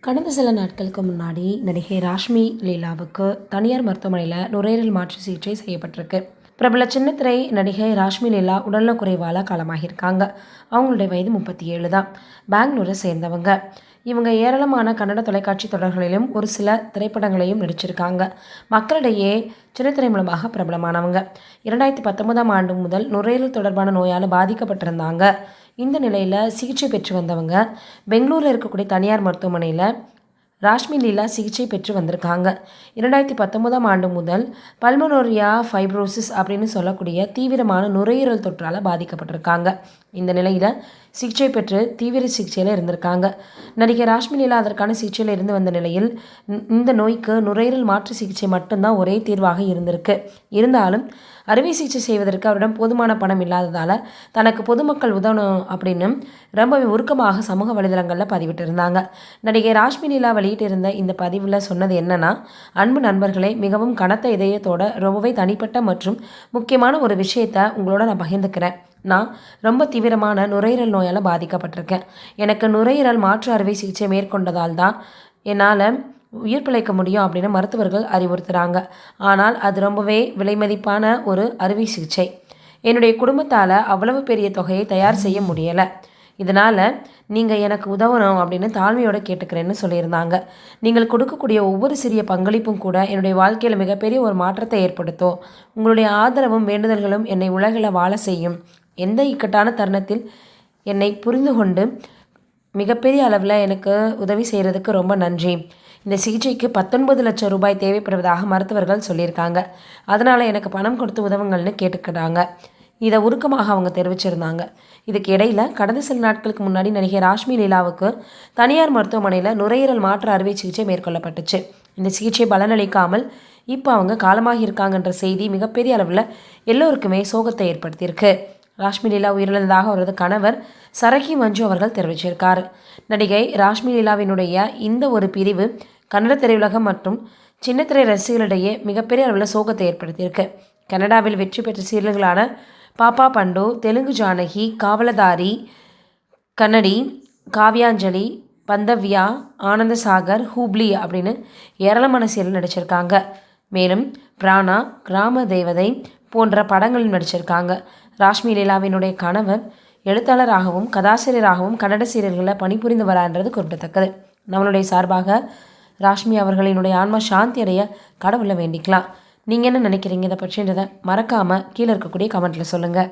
கடந்த சில நாட்களுக்கு முன்னாடி நடிகை ராஷ்மி லீலாவுக்கு தனியார் மருத்துவமனையில் நுரையீரல் மாற்று சிகிச்சை செய்யப்பட்டிருக்கு. பிரபல சின்னத்திரை நடிகை ராஷ்மி லீலா உடல்நலக்குறைவால் காலமாகியிருக்காங்க. அவங்களுடைய வயது 37 தான். பெங்களூரை சேர்ந்தவங்க. இவங்க ஏராளமான கன்னட தொலைக்காட்சி தொடர்களிலும் ஒரு சில திரைப்படங்களையும் நடிச்சிருக்காங்க. மக்களிடையே சின்னத்திரை மூலமாக பிரபலமானவங்க. 2019ஆம் ஆண்டு முதல் நுரையீரல் தொடர்பான நோயால் பாதிக்கப்பட்டிருந்தாங்க. இந்த நிலையில் சிகிச்சை பெற்று வந்தவங்க பெங்களூரில் இருக்கக்கூடிய தனியார் மருத்துவமனையில் ராஷ்மி லீலா சிகிச்சை பெற்று வந்திருக்காங்க. 2019ஆம் ஆண்டு முதல் பல்மனோரியா ஃபைப்ரோசிஸ் அப்படின்னு சொல்லக்கூடிய தீவிரமான நுரையீரல் தொற்றால் பாதிக்கப்பட்டிருக்காங்க. இந்த நிலையில் சிகிச்சை பெற்று தீவிர சிகிச்சையில் இருந்திருக்காங்க. நடிகை ராஷ்மி லீலா அதற்கான சிகிச்சையில் இருந்து வந்த நிலையில் இந்த நோய்க்கு நுரையீரல் மாற்று சிகிச்சை மட்டும்தான் ஒரே தீர்வாக இருந்திருக்கு. இருந்தாலும் அறுவை சிகிச்சை செய்வதற்கு அவரிடம் போதுமான பணம் இல்லாததால் தனக்கு பொதுமக்கள் உதவணும் அப்படின்னு ரொம்பவே உருக்கமாக சமூக வலைதளங்களில் பதிவிட்டு இருந்தாங்க. நடிகை ராஷ்மி லீலா வெளியிட்டிருந்த இந்த பதிவில் சொன்னது என்னன்னா, அன்பு நண்பர்களே, மிகவும் கனத்த இதயத்தோட ரொம்பவே தனிப்பட்ட மற்றும் முக்கியமான ஒரு விஷயத்தை உங்களோட நான் பகிர்ந்துக்கிறேன். நான் ரொம்ப தீவிரமான நுரையீரல் நோயால் பாதிக்கப்பட்டிருக்கேன். எனக்கு நுரையீரல் மாற்று அறுவை சிகிச்சை மேற்கொண்டதால் தான் என்னால் உயிர் பிழைக்க முடியும் அப்படின்னு மருத்துவர்கள் அறிவுறுத்துகிறாங்க. ஆனால் அது ரொம்பவே விலைமதிப்பான ஒரு அறுவை சிகிச்சை. என்னுடைய குடும்பத்தால் அவ்வளவு பெரிய தொகையை தயார் செய்ய முடியலை. இதனால் நீங்கள் எனக்கு உதவணும் அப்படின்னு தாழ்மையோடு கேட்டுக்கிறேன்னு சொல்லியிருந்தாங்க. நீங்கள் கொடுக்கக்கூடிய ஒவ்வொரு சிறிய பங்களிப்பும் கூட என்னுடைய வாழ்க்கையில் மிகப்பெரிய ஒரு மாற்றத்தை ஏற்படுத்தும். உங்களுடைய ஆதரவும் வேண்டுதல்களும் என்னை உலகில் வாழ செய்யும். எந்த இக்கட்டான தருணத்தில் என்னை புரிந்து கொண்டு மிகப்பெரிய அளவில் எனக்கு உதவி செய்கிறதுக்கு ரொம்ப நன்றி. இந்த சிகிச்சைக்கு 19 லட்சம் ரூபாய் தேவைப்படுவதாக மருத்துவர்கள் சொல்லியிருக்காங்க. அதனால் எனக்கு பணம் கொடுத்து உதவுங்கள்னு கேட்டுக்கிறாங்க. இதை உருக்கமாக அவங்க தெரிவிச்சிருந்தாங்க. இதுக்கு இடையில் கடந்த சில நாட்களுக்கு முன்னாடி நடிகை ராஷ்மி லீலாவுக்கு தனியார் மருத்துவமனையில் நுரையீரல் மாற்று அறுவை சிகிச்சை மேற்கொள்ளப்பட்டுச்சு. இந்த சிகிச்சை பலனளிக்காமல் இப்போ அவங்க காலமாக இருக்காங்கன்ற செய்தி மிகப்பெரிய அளவில் எல்லோருக்குமே சோகத்தை ஏற்படுத்தியிருக்கு. ராஷ்மி லீலா உயிரிழந்ததாக அவரது கணவர் சரகி மஞ்சு அவர்கள் தெரிவிச்சிருக்கார். நடிகை ராஷ்மி லீலாவினுடைய இந்த ஒரு பிரிவு கன்னட திரையுலகம் மற்றும் சின்னத்திரை ரசிகர்களிடையே மிகப்பெரிய அளவில் சோகத்தை ஏற்படுத்தியிருக்கு. கனடாவில் வெற்றி பெற்ற சீரியல்களான பாப்பா பண்டு, தெலுங்கு ஜானகி, காவலதாரி, கன்னடி, காவ்யாஞ்சலி, பந்தவ்யா, ஆனந்த சாகர், ஹூப்ளி அப்படின்னு ஏராளமான சீரியல் நடிச்சிருக்காங்க. மேலும் பிராணா, கிராம தேவதை போன்ற படங்களில் நடிச்சிருக்காங்க. ராஷ்மி லீலாவினுடைய கணவர் எழுத்தாளராகவும் கதாசிரியராகவும் கன்னட சீரியல்களில் பணிபுரிந்து வரான்றது குறிப்பிடத்தக்கது. நம்மளுடைய சார்பாக ராஷ்மி அவர்களினுடைய ஆன்மா சாந்தி அடைய கடவுளை வேண்டிக்கலாம். நீங்கள் என்ன நினைக்கிறீங்க இதை பற்றின்றதை மறக்காமல் கீழே இருக்கக்கூடிய கமெண்ட்டில் சொல்லுங்கள்.